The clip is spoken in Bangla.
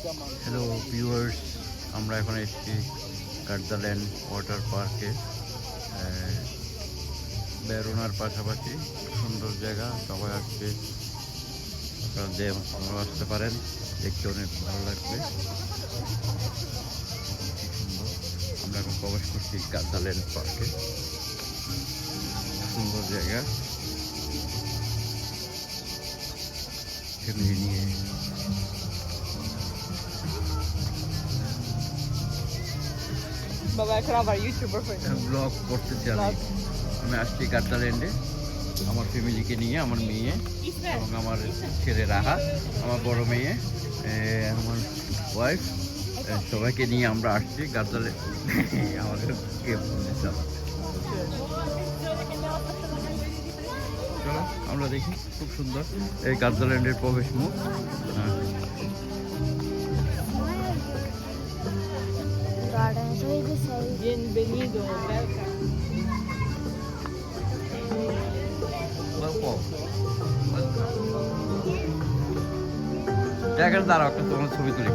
হ্যালো ভিউয়ার্স, আমরা এখন এসেছি গার্দাল্যান্ড ওয়াটার পার্কে। বেরোনার পাশাপাশি সুন্দর জায়গা, সবাই আসবে, আপনারা আসতে পারেন, দেখতে অনেক ভালো লাগবে। সুন্দর, আমরা এখন প্রবেশ করছি গার্দাল্যান্ড পার্কে। সুন্দর জায়গা, ফ্যামিলি নিয়ে বাবা এখন আবার ইউটিউবার হয়ে ব্লগ করতেছি। আমি আসছি গার্দাল্যান্ডে আমার ফ্যামিলিকে নিয়ে, আমার মেয়ে এবং আমার ছেলে রাহা, আমার বড় মেয়ে, আমার ওয়াইফ, সবাইকে নিয়ে আমরা আসছি গার্দাল্যান্ড। আমাদের চলো আমরা দেখি, খুব সুন্দর এই গার্দাল্যান্ডের প্রবেশ মুখ। Bienvenido, welcome. জায়গাটা দাঁড়াও, একটা তোমার ছবি তুলি।